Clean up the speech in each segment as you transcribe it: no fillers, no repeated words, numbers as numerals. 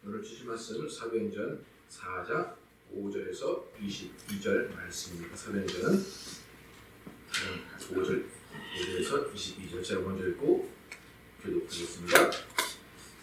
오늘 주신 말씀은 사도행전 4장 5절에서 22절 말씀입니다. 사도행전 5절에서 22절 제가 먼저 읽고 교독하겠습니다.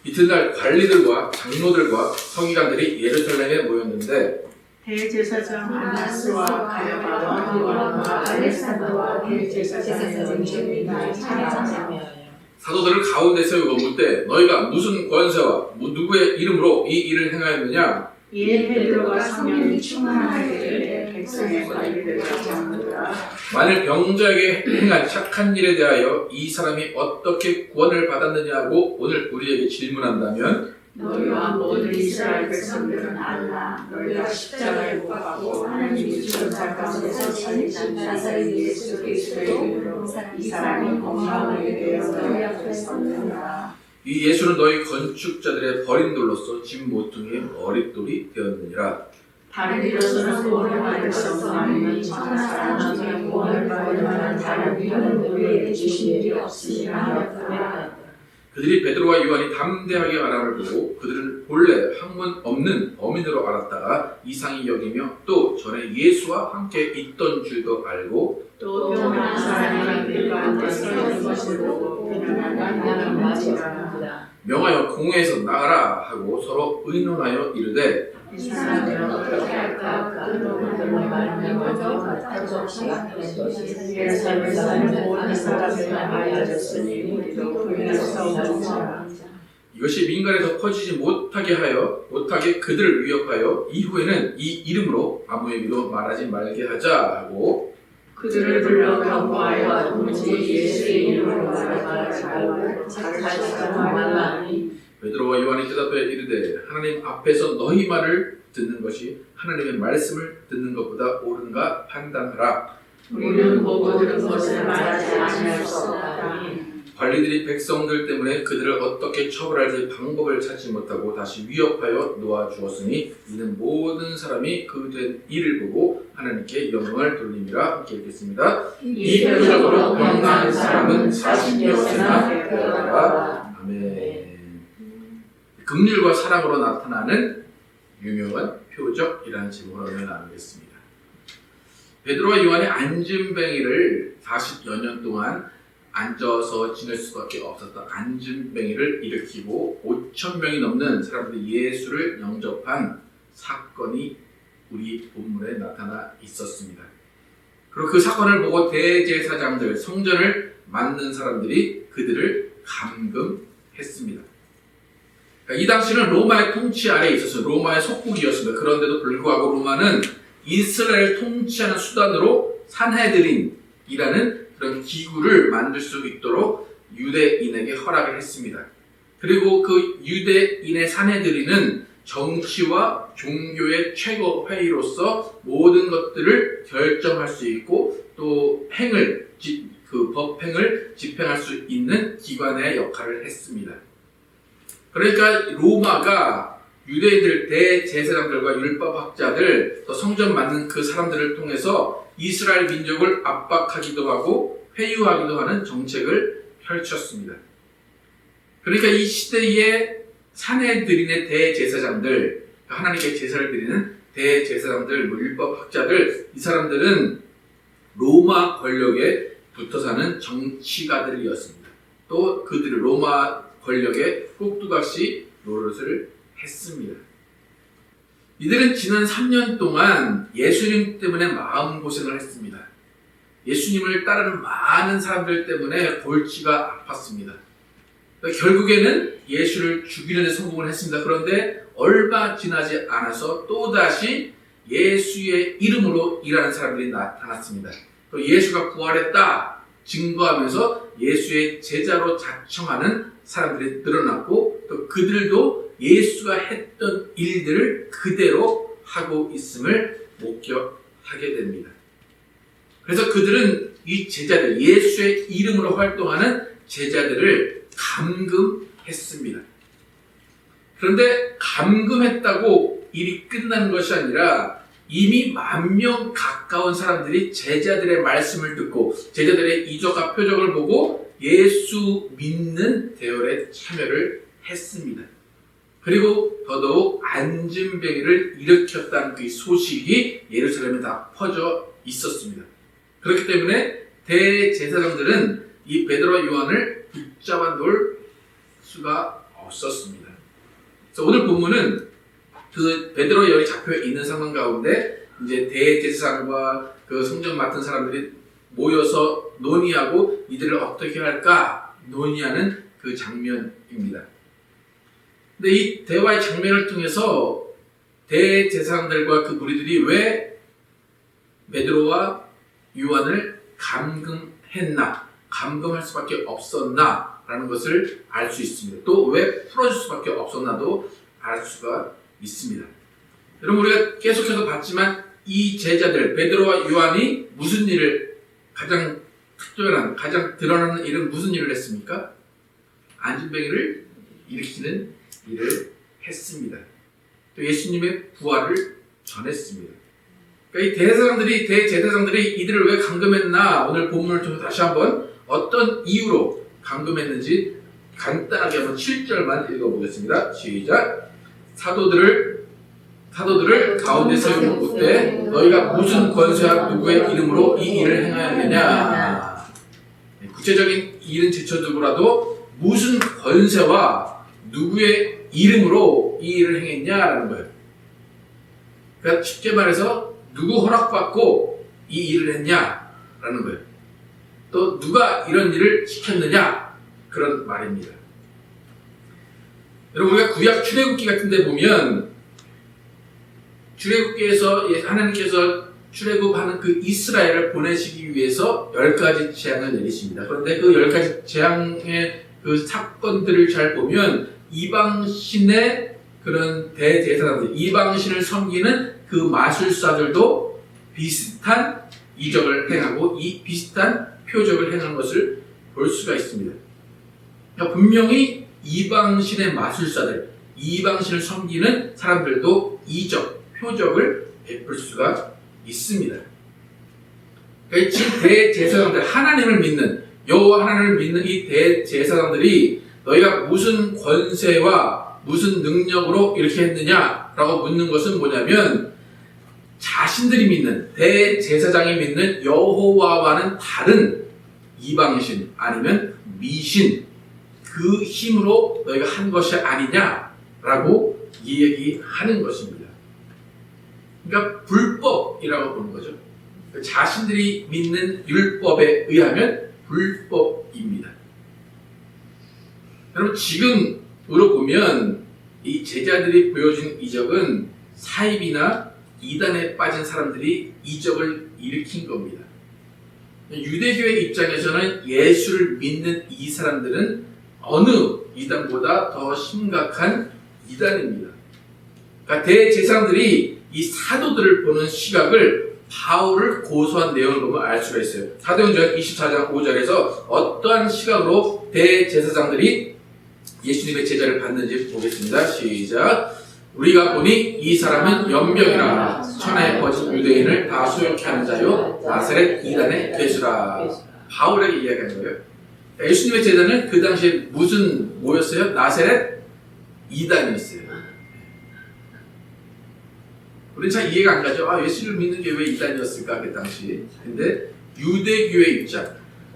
이튿날 관리들과 장로들과 서기관들이 예루살렘에 모였는데 대제사장 안나스와 가야바와 요한과 알렉산더와 대제사장 제미가 찬양하며 사도들을 가운데 세우고 묻되 너희가 무슨 권세와 누구의 이름으로 이 일을 행하였느냐? 이에 베드로가 성령이 충만하게 백성의 관리들과 장로들아 만일 병자에게 행한 착한 일에 대하여 이 사람이 어떻게 구원을 받았느냐고 오늘 우리에게 질문한다면 너희와 모든 이스라엘 백성들은 알라. 너희가 십자가에 못 박고 하나님이 죽은 자 가운데서 살리신 나사렛 예수 그리스도의 이름으로 이 사람이 건강하게 되어 너희 앞에 섰느니라. 이 예수는 너희 건축자들의 버린 돌로서 집 모퉁이의 머릿돌이 되었느니라. 다른 이로서는 구원을 받을 수 없사오니 천하 사람 중에 구원을 받을 만한 다른 이름은 우리에게 주신 일이 없으니라 하였다. 그들이 베드로와 요한이 담대하게 말함을 보고 그들은 본래 학문 없는 범인으로 알았다가 이상히 여기며 또 전에 예수와 함께 있던 줄도 알고 또 교만한 사람이 그들 가운데 서는 것을 보고 비난하는 맞이라. 명하여 공회에서 나가라 하고 서로 의논하여 이르되 이 사람들은 어떻게 할까? 그 놈들의 말을 먼저 갖다 시작하는 것이 예루살렘 사람은 모든 사람을 알려졌으니 우리도 그에서 싸우자. 이것이 민간에서 퍼지지 못하게 그들을 위협하여 이후에는 이 이름으로 아무에게도 말하지 말게 하자 하고 그들을 불러 경고하여 도무지 예수의 이름으로 말하지 말고 자기가 말하니 베드로와 요한이 대답하여 이르되 하나님 앞에서 너희 말을 듣는 것이 하나님의 말씀을 듣는 것보다 옳은가 판단하라. 우리는 보고 들은 것을 말하지 아니할 수 없다니. 관리들이 백성들 때문에 그들을 어떻게 처벌할지 방법을 찾지 못하고 다시 위협하여 놓아주었으니 이는 모든 사람이 그 된 일을 보고 하나님께 영광을 돌림이라. 함께 읽겠습니다. 이 표적으로 병나은 사람은 40여세나 되었더라. 아멘. 긍휼과 사랑으로 나타나는 유명한 표적이라는 제목으로 나누겠습니다. 베드로와 요한의 안진뱅이를 40여 년 동안 앉아서 지낼 수밖에 없었던 안진뱅이를 일으키고 5,000명이 넘는 사람들이 예수를 영접한 사건이 우리 본문에 나타나 있었습니다. 그리고 그 사건을 보고 대제사장들, 성전을 맡는 사람들이 그들을 감금했습니다. 이 당시는 로마의 통치 아래에 있어서 로마의 속국이었습니다. 그런데도 불구하고 로마는 이스라엘 통치하는 수단으로 산헤드린이라는 그런 기구를 만들 수 있도록 유대인에게 허락을 했습니다. 그리고 그 유대인의 산헤드린은 정치와 종교의 최고 회의로서 모든 것들을 결정할 수 있고 또 법행을 집행할 수 있는 기관의 역할을 했습니다. 그러니까 로마가 유대인들 대제사장들과 율법학자들 또 성전 맡는 그 사람들을 통해서 이스라엘 민족을 압박하기도 하고 회유하기도 하는 정책을 펼쳤습니다. 그러니까 이 시대의 산헤드린의 대제사장들, 하나님께 제사를 드리는 대제사장들, 율법학자들, 이 사람들은 로마 권력에 붙어 사는 정치가들이었습니다. 또 그들은 로마 권력에 꼭두각시 노릇을 했습니다. 이들은 지난 3년 동안 예수님 때문에 마음고생을 했습니다. 예수님을 따르는 많은 사람들 때문에 골치가 아팠습니다. 결국에는 예수를 죽이는 데 성공을 했습니다. 그런데 얼마 지나지 않아서 또다시 예수의 이름으로 일하는 사람들이 나타났습니다. 또 예수가 부활했다 증거하면서 예수의 제자로 자청하는 사람들이 늘어났고 또 그들도 예수가 했던 일들을 그대로 하고 있음을 목격하게 됩니다. 그래서 그들은 이 제자들, 예수의 이름으로 활동하는 제자들을 감금했습니다. 그런데 감금했다고 일이 끝나는 것이 아니라 이미 10,000명 가까운 사람들이 제자들의 말씀을 듣고 제자들의 이적과 표적을 보고 예수 믿는 대열에 참여를 했습니다. 그리고 더더욱 안진뱅이를 일으켰다는 그 소식이 예루살렘에 다 퍼져 있었습니다. 그렇기 때문에 대제사장들은 이 베드로와 요한을 붙잡아 놓을 수가 없었습니다. 그래서 오늘 본문은 그 베드로와 요한이 잡혀 있는 상황 가운데 이제 대제사장과 그 성전 맡은 사람들이 모여서 논의하고 이들을 어떻게 할까 논의하는 그 장면입니다. 근데 이 대화의 장면을 통해서 대제사장들과 그 무리들이 왜 베드로와 요한을 감금했나, 감금할 수밖에 없었나 라는 것을 알 수 있습니다. 또 왜 풀어줄 수밖에 없었나도 알 수가 있습니다. 여러분, 우리가 계속해서 봤지만 이 제자들 베드로와 요한이 무슨 일을, 가장 특별한, 가장 드러나는 일은 무슨 일을 했습니까? 안진뱅이를 일으키는 일을 했습니다. 또 예수님의 부활을 전했습니다. 그러니까 이 대제사장들이 이들을 왜 감금했나, 오늘 본문을 통해서 다시 한번 어떤 이유로 감금했는지 간단하게 한번 7절만 읽어보겠습니다. 시작. 사도들을 가운데 세우고 묻되 너희가 무슨 권세와 누구의 이름으로 이 일을 행하였느냐. 구체적인 일은 제쳐두고라도 무슨 권세와 누구의 이름으로 이 일을 행했냐라는 거예요. 그러니까 쉽게 말해서 누구 허락받고 이 일을 했냐라는 거예요. 또 누가 이런 일을 시켰느냐, 그런 말입니다. 여러분, 우리가 구약 출애굽기 같은 데 보면 출애굽기에서 하나님께서 출애굽하는 그 이스라엘을 보내시기 위해서 10가지 재앙을 내리십니다. 그런데 그 10가지 재앙의 그 사건들을 잘 보면 이방신의 그런 대제사장들, 이방신을 섬기는 그 마술사들도 비슷한 이적을 행하고 이 비슷한 표적을 행하는 것을 볼 수가 있습니다. 그러니까 분명히 이방신의 마술사들, 이방신을 섬기는 사람들도 이적, 표적을 베풀 수가 있습니다. 그러니까 지금 대제사장들, 하나님을 믿는, 여호와 하나님을 믿는 이 대제사장들이 너희가 무슨 권세와 무슨 능력으로 이렇게 했느냐라고 묻는 것은 뭐냐면, 자신들이 믿는, 대제사장이 믿는 여호와와는 다른 이방신 아니면 미신, 그 힘으로 너희가 한 것이 아니냐라고 얘기하는 것입니다. 그러니까 불법이라고 보는 거죠. 자신들이 믿는 율법에 의하면 불법입니다. 여러분, 지금으로 보면 이 제자들이 보여준 이적은 사입이나 이단에 빠진 사람들이 이적을 일으킨 겁니다. 유대교의 입장에서는 예수를 믿는 이 사람들은 어느 이단보다 더 심각한 이단입니다. 그러니까 대제사장들이 이 사도들을 보는 시각을 바울을 고소한 내용을 보면 알 수가 있어요. 사도행전 24장 5절에서 어떠한 시각으로 대제사장들이 예수님의 제자를 받는지 보겠습니다. 시작. 우리가 보니 이 사람은 연병이라 천하에 퍼진 유대인을 다 소욕케 하는 자요 나사렛 이단의 괴수라. 바울에게 이야기하는 거예요. 예수님의 제자는 그 당시에 무슨 뭐였어요? 나사렛 이단이었어요. 우리는 잘 이해가 안 가죠. 예수를 믿는 게 왜 이단이었을까 그 당시. 근데 유대교의 입장,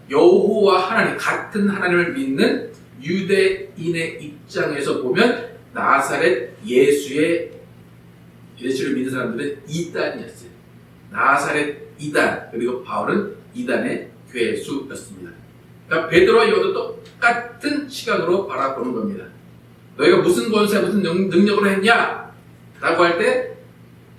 여호와 하나님, 같은 하나님을 믿는 유대인의 입장에서 보면 나사렛 예수를 믿는 사람들은 이단이었어요. 나사렛 이단, 그리고 바울은 이단의 괴수였습니다. 그러니까 베드로와 요한도 똑같은 시각으로 바라보는 겁니다. 너희가 무슨 권세, 무슨 능력으로 했냐? 라고 할 때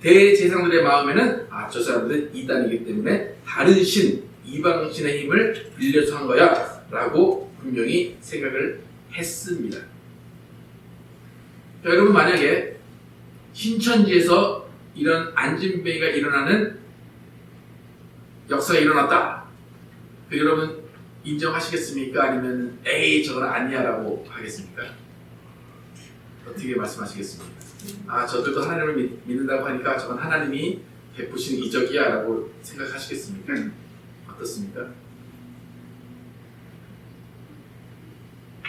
대제사장들의 마음에는 저 사람들은 이단이기 때문에 다른 신, 이방신의 힘을 빌려서 한 거야 라고 분명히 생각을 했습니다. 여러분, 만약에 신천지에서 이런 안진뱅이가 일어나는 역사가 일어났다. 여러분 인정하시겠습니까? 아니면 에이 저건 아니야 라고 하겠습니까? 어떻게 말씀하시겠습니까? 저들도 하나님을 믿는다고 하니까 저건 하나님이 베푸신 이적이야 라고 생각하시겠습니까? 어떻습니까?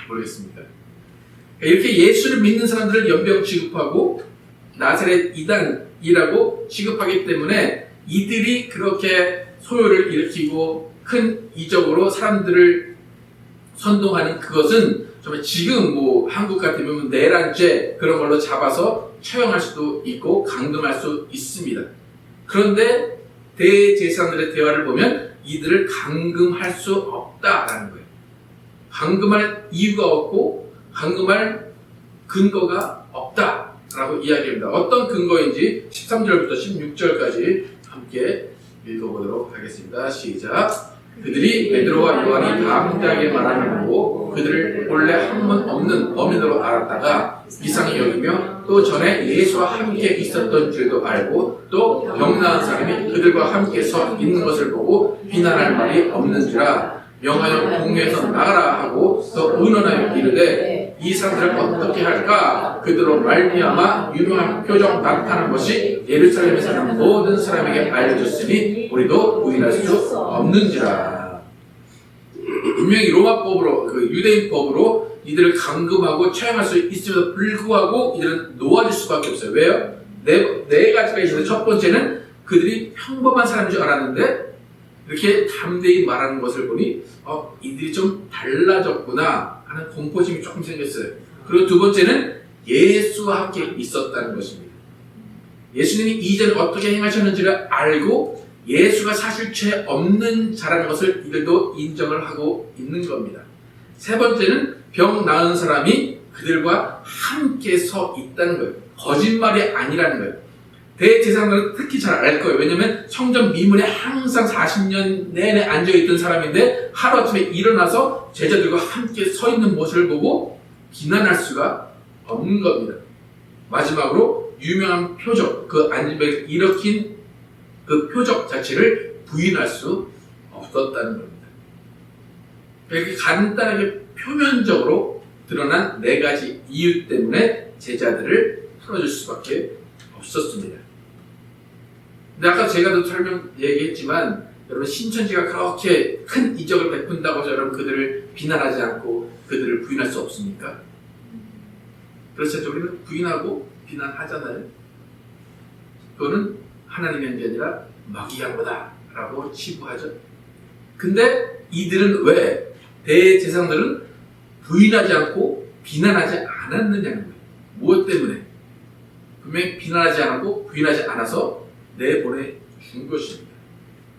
모르겠습니까? 이렇게 예수를 믿는 사람들을 연병 취급하고 나사렛 이단이라고 취급하기 때문에 이들이 그렇게 소요를 일으키고 큰 이적으로 사람들을 선동하는 그것은 정말 지금 뭐 한국 같으면 내란죄 그런 걸로 잡아서 처형할 수도 있고 감금할 수 있습니다. 그런데 대제사장들의 대화를 보면 이들을 감금할 수 없다라는 거예요. 감금할 이유가 없고 감금할 근거가 없다라고 이야기합니다. 어떤 근거인지 13절부터 16절까지 함께 읽어보도록 하겠습니다. 시작. 그들이 베드로와 요한이 다 황당하게 말하는 거고 그들을 본래 학문 없는 어민으로 알았다가 이상히 여기며 또 전에 예수와 함께 있었던 줄도 알고 또 병나은 사람이 그들과 함께 서 있는 것을 보고 비난할 말이 없는지라 명하여 공회에서 나가라 하고 또 의논하여 이르되 이 사람들을 어떻게 할까? 그들로 말미암아 유명한 표적 나타난 것이 예루살렘에 사는 모든 사람에게 알려졌으니 우리도 부인할 수 없는지라. 분명히 로마법으로 그 유대인법으로 이들을 감금하고 처형할 수 있음에도 불구하고 이들은 놓아줄 수밖에 없어요. 왜요? 네 가지가 있는데 첫 번째는 그들이 평범한 사람인 줄 알았는데 이렇게 담대히 말하는 것을 보니 이들이 좀 달라졌구나 하는 공포심이 조금 생겼어요. 그리고 두 번째는 예수와 함께 있었다는 것입니다. 예수님이 이전에 어떻게 행하셨는지를 알고 예수가 사실 죄 없는 자라는 것을 이들도 인정을 하고 있는 겁니다. 세 번째는 병 나은 사람이 그들과 함께 서 있다는 거예요. 거짓말이 아니라는 거예요. 대제사장들은 특히 잘 알 거예요. 왜냐하면 성전 미문에 항상 40년 내내 앉아있던 사람인데 하루아침에 일어나서 제자들과 함께 서 있는 모습을 보고 비난할 수가 없는 겁니다. 마지막으로 유명한 표적, 그 안진뱅이를 일으킨 그 표적 자체를 부인할 수 없었다는 겁니다. 이렇게 간단하게 표면적으로 드러난 네 가지 이유 때문에 제자들을 풀어줄 수밖에 없었습니다. 근데 아까 제가 얘기했지만 여러분 신천지가 그렇게 큰 이적을 베푼다고 해서 여러분 그들을 비난하지 않고 그들을 부인할 수 없습니까? 그렇죠. 우리는 부인하고 비난하잖아요. 그거는 하나님의 한 게 아니라 마귀한 거다라고 치부하죠. 근데 이들은 왜 대제사장들은 부인하지 않고 비난하지 않았느냐는 거예요. 무엇 때문에? 분명히 비난하지 않고 부인하지 않아서 내보내준 것입니다.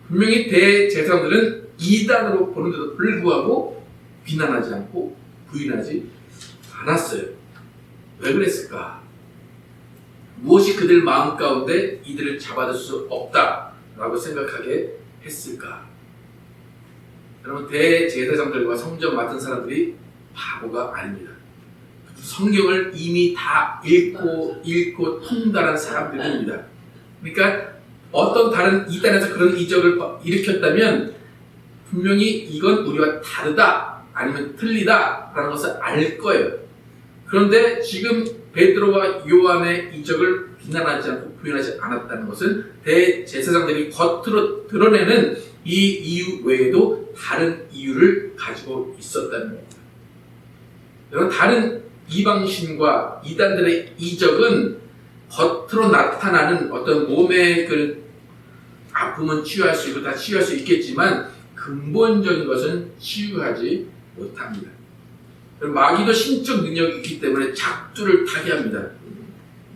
분명히 대제사장들은 이단으로 보는데도 불구하고 비난하지 않고 부인하지 않았어요. 왜 그랬을까? 무엇이 그들 마음 가운데 이들을 잡아줄 수 없다라고 생각하게 했을까? 여러분 대제사장들과 성전 맡은 사람들이 바보가 아닙니다. 성경을 이미 다 읽고 통달한 사람들입니다. 그러니까 어떤 다른 이단에서 그런 이적을 일으켰다면 분명히 이건 우리와 다르다 아니면 틀리다라는 것을 알 거예요. 그런데 지금 베드로와 요한의 이적을 비난하지 않고 부인하지 않았다는 것은 대제사장들이 겉으로 드러내는 이 이유 외에도 다른 이유를 가지고 있었다는 겁니다. 여러분 다른 이방신과 이단들의 이적은 겉으로 나타나는 어떤 몸의 그 아픔은 치유할 수 있고 다 치유할 수 있겠지만 근본적인 것은 치유하지 못합니다. 마귀도 신적 능력이 있기 때문에 작두를 타게 합니다.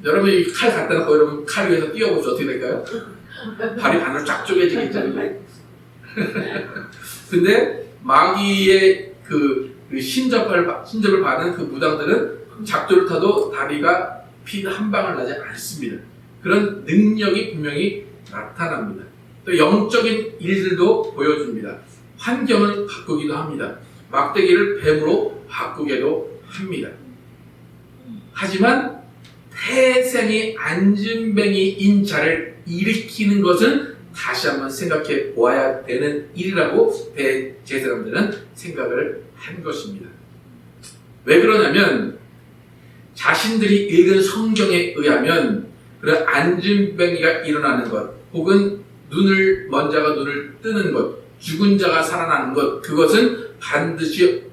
여러분 이 칼 갖다 놓고 여러분 칼 위에서 뛰어보시면 어떻게 될까요? 발이 반으로 쫙 쪼개지겠죠. 근데 마귀의 그 신접을 받은 그 무당들은 작두를 타도 다리가 피 한 방울 나지 않습니다. 그런 능력이 분명히 나타납니다. 또 영적인 일들도 보여줍니다. 환경을 바꾸기도 합니다. 막대기를 뱀으로 바꾸기도 합니다. 하지만 태생이 안진뱅이인 자를 일으키는 것은 다시 한번 생각해 보아야 되는 일이라고 대제사장들은 생각을 한 것입니다. 왜 그러냐면 자신들이 읽은 성경에 의하면 그런 안진뱅이가 일어나는 것 혹은 먼자가 눈을 뜨는 것 죽은 자가 살아나는 것 그것은 반드시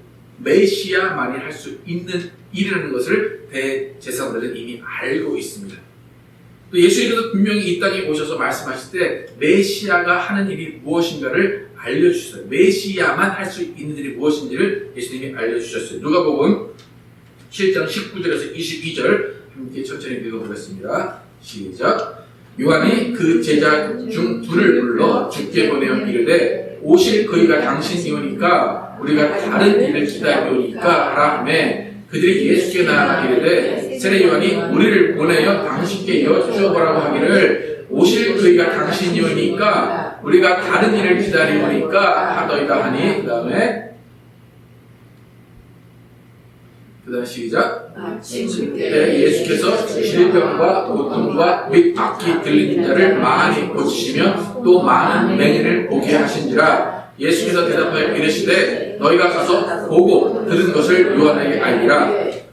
메시아만이 할 수 있는 일이라는 것을 대제사장들은 이미 알고 있습니다. 또 예수님께서 분명히 이 땅에 오셔서 말씀하실 때 메시아가 하는 일이 무엇인가를 알려주셨어요. 메시아만 할 수 있는 일이 무엇인지를 예수님이 알려주셨어요. 누가복음 7장 19절에서 22절 함께 천천히 읽어보겠습니다. 시작. 요한이 그 제자 중 둘을 불러 주께 보내어 이르되 오실 그이가 당신이오니까 우리가 다른 일을 기다리오니까 하라 하매 그들이 예수께 나아가 이르되 세례 요한이 우리를 보내어 당신께 여쭈어보라고 하기를 오실 그이가 당신이오니까 우리가 다른 일을 기다리오니까 하더이다 하니 그 다음에 시작. 네, 예수께서 질병과 고통과 및 악기 들린 자를 많이 고치시며 또 많은 맹인을 보게 하신지라. 예수께서 대답하여 이르시되 너희가 가서 보고 들은 것을 요한에게 알리라.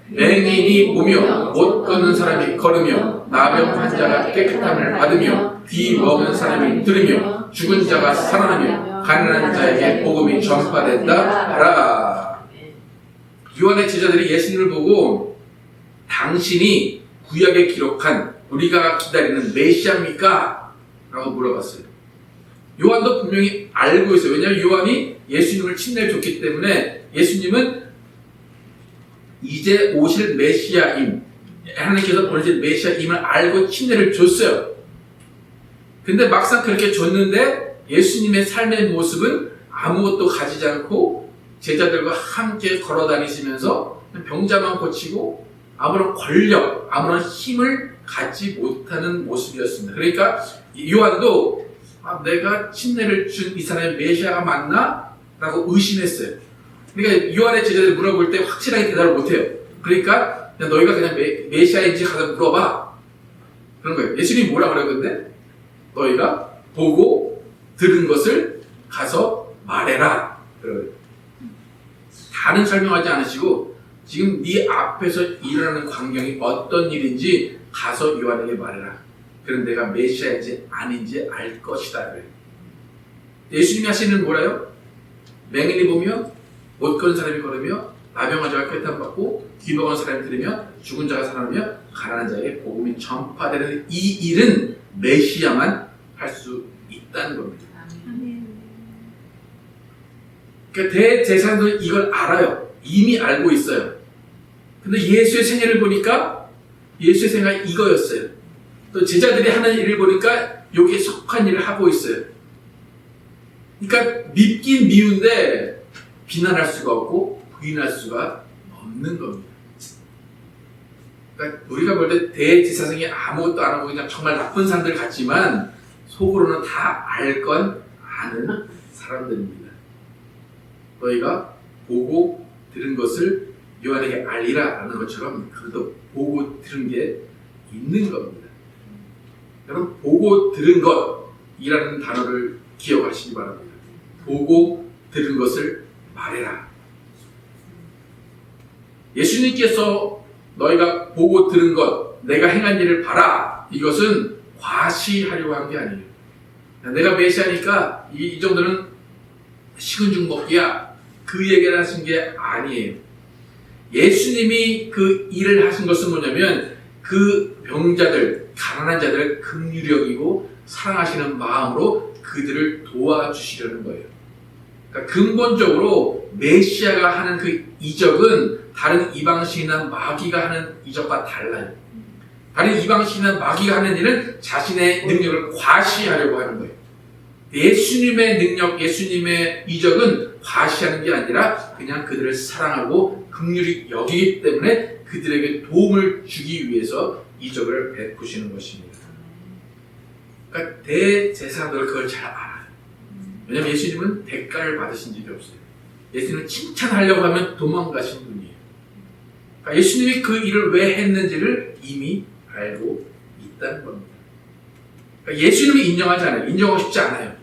맹인이 보며 못 걷는 사람이 걸으며 나병 환자가 깨끗함을 받으며 귀 먹은 사람이 들으며 죽은 자가 살아나며 가난한 자에게 복음이 전파된다 하라. 요한의 제자들이 예수님을 보고 당신이 구약에 기록한 우리가 기다리는 메시아입니까? 라고 물어봤어요. 요한도 분명히 알고 있어요. 왜냐하면 요한이 예수님을 친내줬기 때문에 예수님은 이제 오실 메시아임, 하나님께서 보내실 메시아임을 알고 친내를 줬어요. 근데 막상 그렇게 줬는데 예수님의 삶의 모습은 아무것도 가지지 않고 제자들과 함께 걸어 다니시면서 병자만 고치고 아무런 권력, 아무런 힘을 갖지 못하는 모습이었습니다. 그러니까 요한도 내가 친례를 준 이 사람의 메시아가 맞나? 라고 의심했어요. 그러니까 요한의 제자들이 물어볼 때 확실하게 대답을 못해요. 그러니까 너희가 그냥 메시아인지 가서 물어봐. 그런 거예요. 예수님이 뭐라 그래요? 근데 너희가 보고 들은 것을 가서 말해라. 그래요. 다른 설명하지 않으시고 지금 네 앞에서 일어나는 광경이 어떤 일인지 가서 요한에게 말해라. 그럼 내가 메시아인지 아닌지 알 것이다. 그래요. 예수님이 하시는 뭐라요? 맹인이 보며 못 걷는 사람이 걸으며 나병 환자가 쾌탄 받고 귀 먹은 사람이 들으며 죽은 자가 살아나며 가난한 자에게 복음이 전파되는 이 일은 메시아만 할 수 있다는 겁니다. 그러니까 대제사장들은 이걸 알아요. 이미 알고 있어요. 근데 예수의 생애를 보니까 예수의 생각이 이거였어요. 또 제자들이 하는 일을 보니까 여기에 속한 일을 하고 있어요. 그러니까 밉긴 미운데 비난할 수가 없고 부인할 수가 없는 겁니다. 그러니까 우리가 볼 때 대제사장이 아무것도 안 하고 그냥 정말 나쁜 사람들 같지만 속으로는 다 알 건 아는 사람들입니다. 너희가 보고 들은 것을 요한에게 알리라 라는 것처럼 그래도 보고 들은 게 있는 겁니다. 여러분 보고 들은 것이라는 단어를 기억하시기 바랍니다. 보고 들은 것을 말해라. 예수님께서 너희가 보고 들은 것, 내가 행한 일을 봐라. 이것은 과시하려고 한 게 아니에요. 내가 메시아니까 이 정도는 식은 죽 먹기야. 그 얘기를 하신 게 아니에요. 예수님이 그 일을 하신 것은 뭐냐면 그 병자들, 가난한 자들을 긍휼히 여기고 사랑하시는 마음으로 그들을 도와주시려는 거예요. 그러니까 근본적으로 메시아가 하는 그 이적은 다른 이방신이나 마귀가 하는 이적과 달라요. 다른 이방신이나 마귀가 하는 일은 자신의 능력을 과시하려고 하는 거예요. 예수님의 능력, 예수님의 이적은 과시하는 게 아니라 그냥 그들을 사랑하고 긍휼히 여기기 때문에 그들에게 도움을 주기 위해서 이적을 베푸시는 것입니다. 그러니까 대제사장들은 그걸 잘 알아요. 왜냐하면 예수님은 대가를 받으신 적이 없어요. 예수님은 칭찬하려고 하면 도망가신 분이에요. 그러니까 예수님이 그 일을 왜 했는지를 이미 알고 있다는 겁니다. 그러니까 예수님을 인정하지 않아요. 인정하고 싶지 않아요.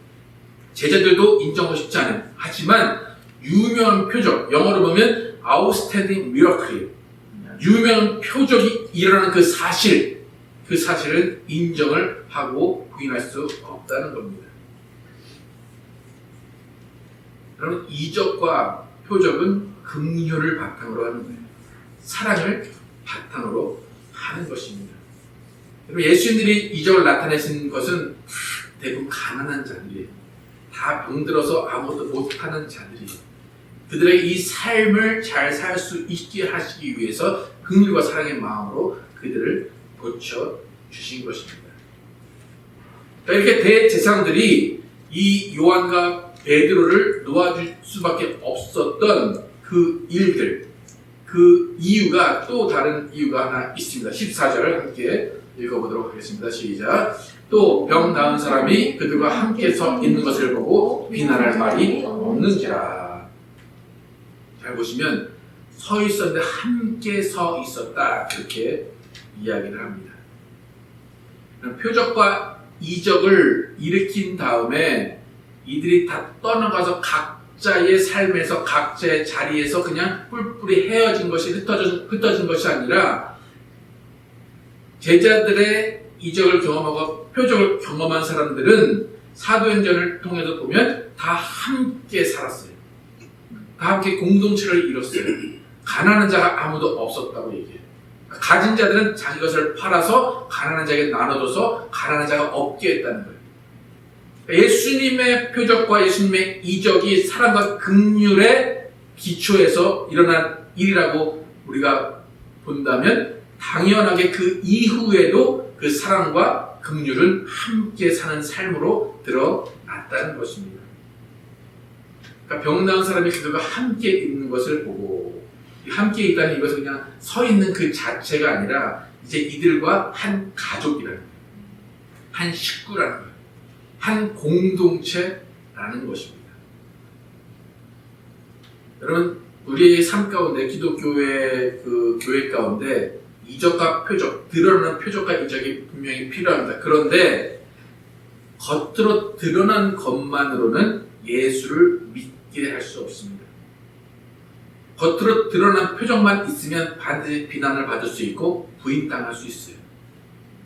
제자들도 인정하고 싶지 않아요. 하지만 유명한 표적, 영어로 보면 outstanding miracle이에요. 유명한 표적이 일어나는 그 사실은 인정을 하고 부인할 수 없다는 겁니다. 여러분, 이적과 표적은 긍휼을 바탕으로 하는 거예요. 사랑을 바탕으로 하는 것입니다. 예수님들이 이적을 나타내신 것은 대부분 가난한 자들이에요. 다 병들어서 아무것도 못하는 자들이에요. 그들에게 이 삶을 잘 살 수 있게 하시기 위해서 긍휼과 사랑의 마음으로 그들을 고쳐주신 것입니다. 이렇게 대제사장들이 이 요한과 베드로를 놓아줄 수밖에 없었던 그 일들, 그 이유가 또 다른 이유가 하나 있습니다. 14절을 함께 읽어보도록 하겠습니다. 시작. 또 병 나은 사람이 그들과 함께 서 있는 것을 보고 비난할 말이 없는지라. 잘 보시면 서 있었는데 함께 서 있었다, 그렇게 이야기를 합니다. 표적과 이적을 일으킨 다음에 이들이 다 떠나가서 각자의 삶에서 각자의 자리에서 그냥 뿔뿔이 헤어진 것이 흩어진 것이 아니라 제자들의 이적을 경험하고 표적을 경험한 사람들은 사도행전을 통해서 보면 다 함께 살았어요. 다 함께 공동체를 이뤘어요. 가난한 자가 아무도 없었다고 얘기해요. 가진 자들은 자기 것을 팔아서 가난한 자에게 나눠줘서 가난한 자가 없게 했다는 거예요. 예수님의 표적과 예수님의 이적이 사랑과 긍휼의 기초에서 일어난 일이라고 우리가 본다면 당연하게 그 이후에도 그 사랑과 긍휼은 함께 사는 삶으로 드러났다는 것입니다. 그러니까 병 나은 사람이 그들과 함께 있는 것을 보고, 함께 있다는 이것은 그냥 서 있는 그 자체가 아니라 이제 이들과 한 가족이라는 거예요. 한 식구라는 거예요. 한 공동체라는 것입니다. 여러분, 우리의 삶 가운데 기독교의 그 교회 가운데 이적과 표적, 드러나는 표적과 이적이 분명히 필요합니다. 그런데 겉으로 드러난 것만으로는 예수를 믿게 할 수 없습니다. 겉으로 드러난 표적만 있으면 반드시 비난을 받을 수 있고 부인당할 수 있어요.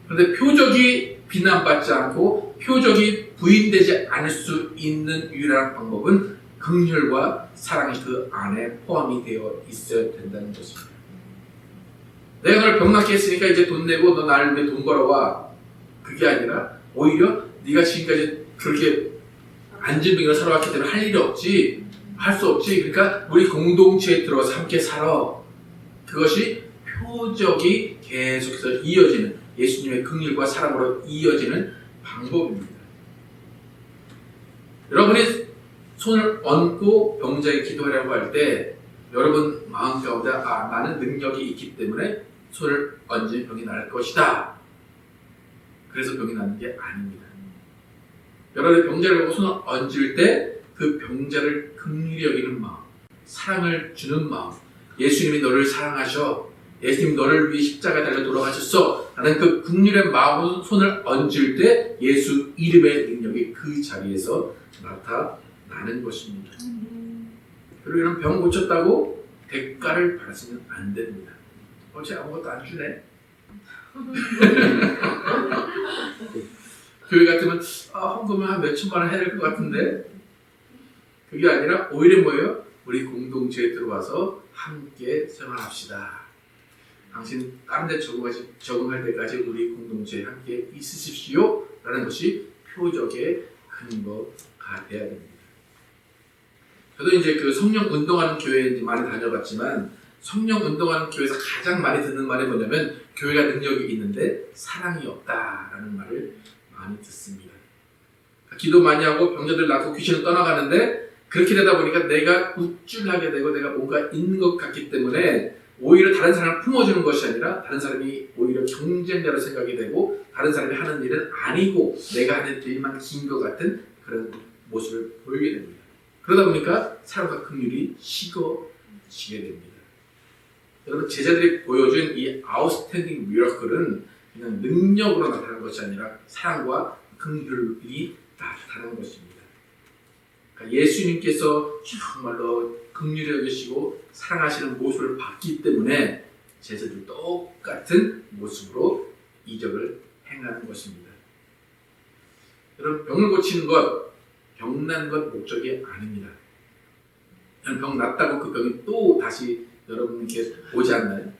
그런데 표적이 비난받지 않고 표적이 부인되지 않을 수 있는 유일한 방법은 긍휼과 사랑이 그 안에 포함이 되어 있어야 된다는 것입니다. 내가 널 병나게 했으니까 이제 돈 내고 너 나를 위해 돈 벌어와. 그게 아니라 오히려 네가 지금까지 그렇게 안진병이나 살아왔기 때문에 할 일이 없지, 할 수 없지. 그러니까 우리 공동체에 들어가서 함께 살아. 그것이 표적이 계속해서 이어지는, 예수님의 긍휼과 사랑으로 이어지는 방법입니다. 여러분이 손을 얹고 병자에게 기도하려고 할 때 여러분 마음 가운데 나는 능력이 있기 때문에 손을 얹으면 병이 나을 것이다. 그래서 병이 나는 게 아닙니다. 여러분이 병자를 보고 손을 얹을 때 그 병자를 긍휼히 여기는 마음, 사랑을 주는 마음, 예수님이 너를 사랑하셔, 예수님이 너를 위해 십자가에 달려 돌아가셨어 라는 그 긍휼의 마음으로 손을 얹을 때 예수 이름의 능력이 그 자리에서 나타나는 것입니다. 그리고 이런 병 고쳤다고 대가를 받으시면 안 됩니다. 어째 아무것도 안 주네. 교회 같으면 헌금을 한 몇천만 원 해야 될 것 같은데, 그게 아니라 오히려 뭐예요? 우리 공동체에 들어와서 함께 생활합시다. 당신 다른 데 적응할 때까지 우리 공동체에 함께 있으십시오 라는 것이 표적의 근거가 되어야 됩니다. 저도 이제 그 성령 운동하는 교회에 이제 많이 다녀봤지만, 성령 운동하는 교회에서 가장 많이 듣는 말이 뭐냐면 교회가 능력이 있는데 사랑이 없다라는 말을 많이 듣습니다. 기도 많이 하고 병자들 낫고 귀신을 떠나가는데 그렇게 되다 보니까 내가 우쭐하게 되고 내가 뭔가 있는 것 같기 때문에 오히려 다른 사람을 품어주는 것이 아니라 다른 사람이 오히려 경쟁자로 생각이 되고 다른 사람이 하는 일은 아니고 내가 하는 일만 긴 것 같은 그런 모습을 보이게 됩니다. 그러다 보니까 사랑과 긍휼이 식어지게 됩니다. 여러분, 제자들이 보여준 이 아웃스탠딩 미러클은 그냥 능력으로 나타나는 것이 아니라 사랑과 긍휼이 나타나는 것입니다. 그러니까 예수님께서 정말로 긍휼히 여기시고 사랑하시는 모습을 봤기 때문에 제자들이 똑같은 모습으로 이적을 행하는 것입니다. 여러분, 병을 고치는 것, 병난 것 목적이 아닙니다. 병 났다고 그 병이 또 다시 여러분께 오지 않나요?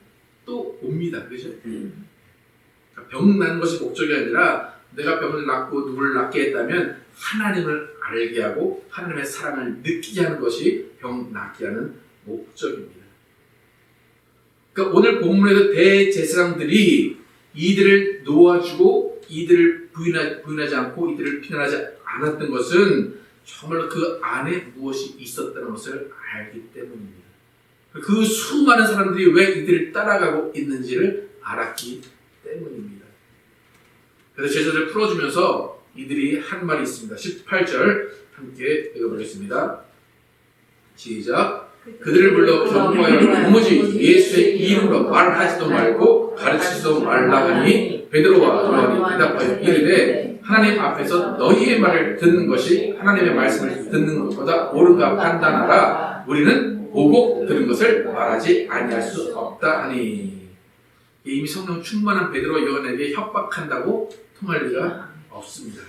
또 옵니다. 그죠? 병 난 것이 목적이 아니라 내가 병을 낫고 누구를 낫게 했다면 하나님을 알게 하고 하나님의 사랑을 느끼게 하는 것이 병 낫게 하는 목적입니다. 그러니까 오늘 본문에서 대제사장들이 이들을 놓아주고 이들을 부인하지 않고 이들을 비난하지 않았던 것은 정말로 그 안에 무엇이 있었다는 것을 알기 때문입니다. 그 수많은 사람들이 왜 이들을 따라가고 있는지를 알았기 때문입니다. 그래서 제자들을 풀어주면서 이들이 한 말이 있습니다. 18절 함께 읽어보겠습니다. 시작. 그들을 불러 경고하여 도무지 예수의 이름으로 말하지도 말고 가르치지도 말라 하니 베드로와 요한이 대답하여 이르되 하나님 앞에서 너희의 말을 듣는 것이 하나님의 말씀을 듣는 것보다 옳은가 판단하라. 우리는 보고 들은 것을 말하지 아니할 수 없다 하니. 이미 성령 충만한 베드로와 요한에게 협박한다고 통할 리가 없습니다.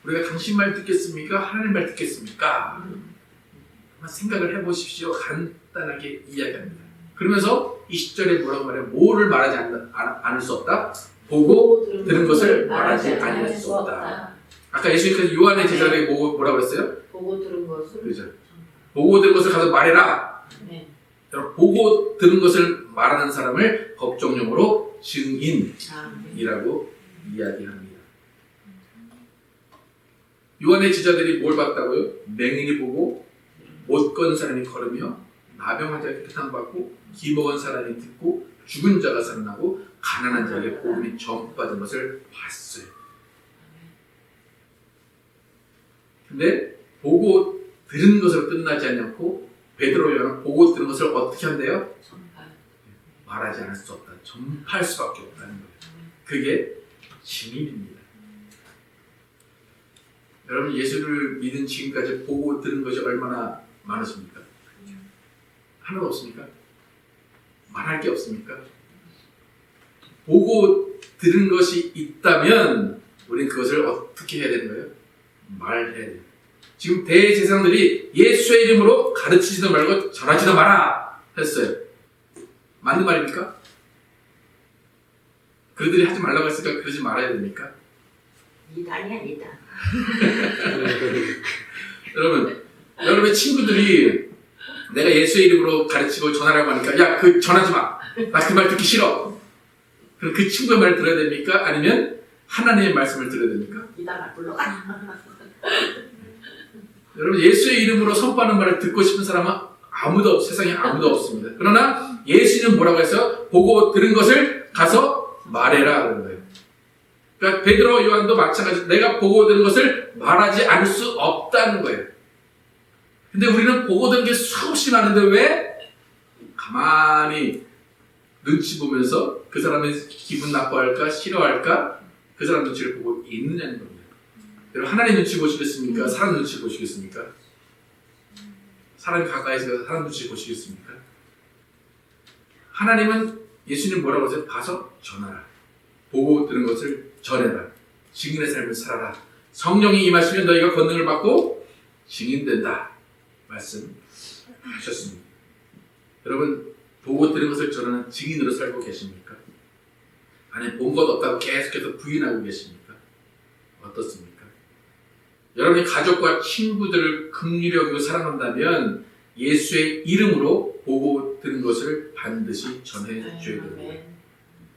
우리가 당신 말 듣겠습니까? 하나님 말 듣겠습니까? 한번 생각을 해보십시오. 간단하게 이야기합니다. 그러면서 20절에 뭐라고 말해요? 뭐를 말하지 않을 수 없다? 보고 들은 것을 말하지 아니할 수 없다. 아까 예수님께서 요한의 제자들에게 뭐라고 그랬어요? 보고 들은 것을 그렇죠. 보고 들은 것을 가서 말해라. 네. 여러분, 보고 들은 것을 말하는 사람을 법정용어로 증인이라고 이야기합니다. 요한의 제자들이 뭘 봤다고요? 맹인이 보고 못 건 사람이 걸으며 나병 환자가 교통받고 기먹은 사람이 듣고 죽은 자가 살아나고 가난한 자에게 복음이 전파받은 것을 봤어요. 근데 보고 들은 것으로 끝나지 않고 베드로 요한은 보고 들은 것을 어떻게 한대요? 말하지 않을 수 없다. 전파할 수밖에 없다는 거예요. 그게 증인입니다. 여러분, 예수를 믿은 지금까지 보고 들은 것이 얼마나 많으십니까? 하나도 없습니까? 말할 게 없습니까? 보고 들은 것이 있다면 우리는 그것을 어떻게 해야 되는 거예요? 말해야 돼요. 지금 대제사장들이 예수의 이름으로 가르치지도 말고 전하지도 마라 했어요. 맞는 말입니까? 그들이 하지 말라고 했으니까 그러지 말아야 됩니까? 이단이 아니다. 여러분의 친구들이 내가 예수의 이름으로 가르치고 전하라고 하니까 야, 그 전하지 마. 나 그 말 듣기 싫어. 그럼 그 친구의 말을 들어야 됩니까? 아니면 하나님의 말씀을 들어야 됩니까? 이단아 불러가. 여러분, 예수의 이름으로 선포하는 말을 듣고 싶은 사람은 세상에 아무도 없습니다. 그러나 예수는 뭐라고 해서 보고 들은 것을 가서 말해라 그런 거예요. 그러니까 베드로 요한도 마찬가지로 내가 보고 들은 것을 말하지 않을 수 없다는 거예요. 근데 우리는 보고 들은 게 수없이 많은데 왜 가만히 눈치 보면서 그 사람의 기분 나빠할까 싫어할까 그 사람 눈치를 보고 있느냐는 겁니다. 여러분, 하나님 눈치 보시겠습니까? 사람 눈치 보시겠습니까? 사람이 가까이서 가서 사람 눈치 보시겠습니까? 하나님은 예수님 뭐라고 하세요? 가서 전하라. 보고 들은 것을 전해라. 증인의 삶을 살아라. 성령이 임하시면 너희가 권능을 받고 증인된다. 말씀하셨습니다. 여러분, 보고 들은 것을 전하는 증인으로 살고 계십니까? 아니, 본 것 없다고 계속해서 부인하고 계십니까? 어떻습니까? 여러분이 가족과 친구들을 긍휼히 여기고 사랑한다면 예수의 이름으로 보고 들은 것을 반드시 전해줘야 됩니다.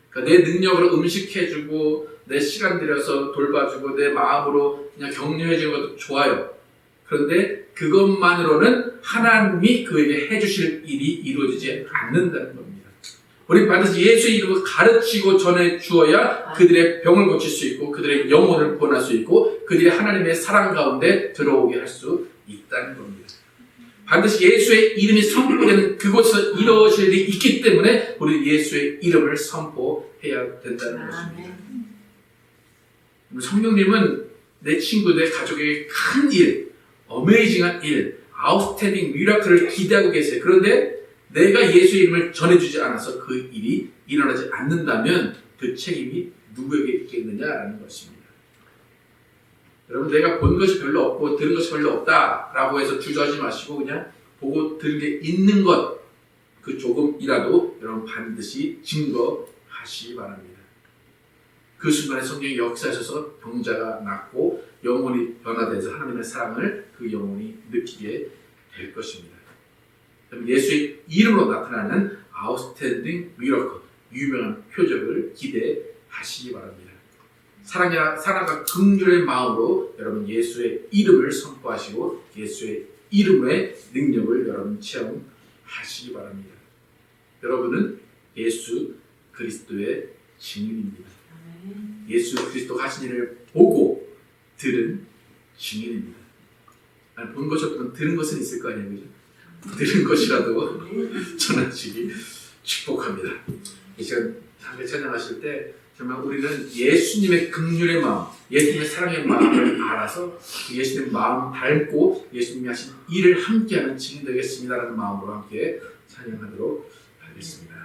그러니까 내 능력으로 음식해주고 내 시간 들여서 돌봐주고 내 마음으로 그냥 격려해주는 것도 좋아요. 그런데 그것만으로는 하나님이 그에게 해주실 일이 이루어지지 않는다는 겁니다. 우리는 반드시 예수의 이름을 가르치고 전해주어야 그들의 병을 고칠 수 있고 그들의 영혼을 구원할 수 있고 그들이 하나님의 사랑 가운데 들어오게 할 수 있다는 겁니다. 반드시 예수의 이름이 선포되는 그곳에서 이루어질 일이 있기 때문에 우리 예수의 이름을 선포해야 된다는 것입니다. 성령님은 내 친구, 내 가족에게 큰 일, 어메이징한 일, 아웃스탠딩 미라클을 기대하고 계세요. 그런데 내가 예수의 이름을 전해주지 않아서 그 일이 일어나지 않는다면 그 책임이 누구에게 있겠느냐라는 것입니다. 여러분, 내가 본 것이 별로 없고 들은 것이 별로 없다라고 해서 주저하지 마시고 그냥 보고 들은 게 있는 것, 그 조금이라도 여러분 반드시 증거하시기 바랍니다. 그 순간에 성경이 역사하셔서 병자가 낫고 영혼이 변화돼서 하나님의 사랑을 그 영혼이 느끼게 될 것입니다. 예수의 이름으로 나타나는 아웃스탠딩 미러클, 유명한 표적을 기대하시기 바랍니다. 사랑과 긍휼의 마음으로 여러분 예수의 이름을 선포하시고 예수의 이름의 능력을 여러분 체험하시기 바랍니다. 여러분은 예수 그리스도의 증인입니다. 예수 그리스도 하신 일을 보고 들은 증인입니다. 아니, 본 것처럼 들은 것은 있을 거 아니에요, 그죠? 들은 것이라도 전하시기 축복합니다. 이 시간 함께 찬양하실 때 정말 우리는 예수님의 긍휼의 마음, 예수님의 사랑의 마음을 알아서 그 예수님의 마음 닮고 예수님이 하신 일을 함께하는 증인 되겠습니다라는 마음으로 함께 찬양하도록 하겠습니다.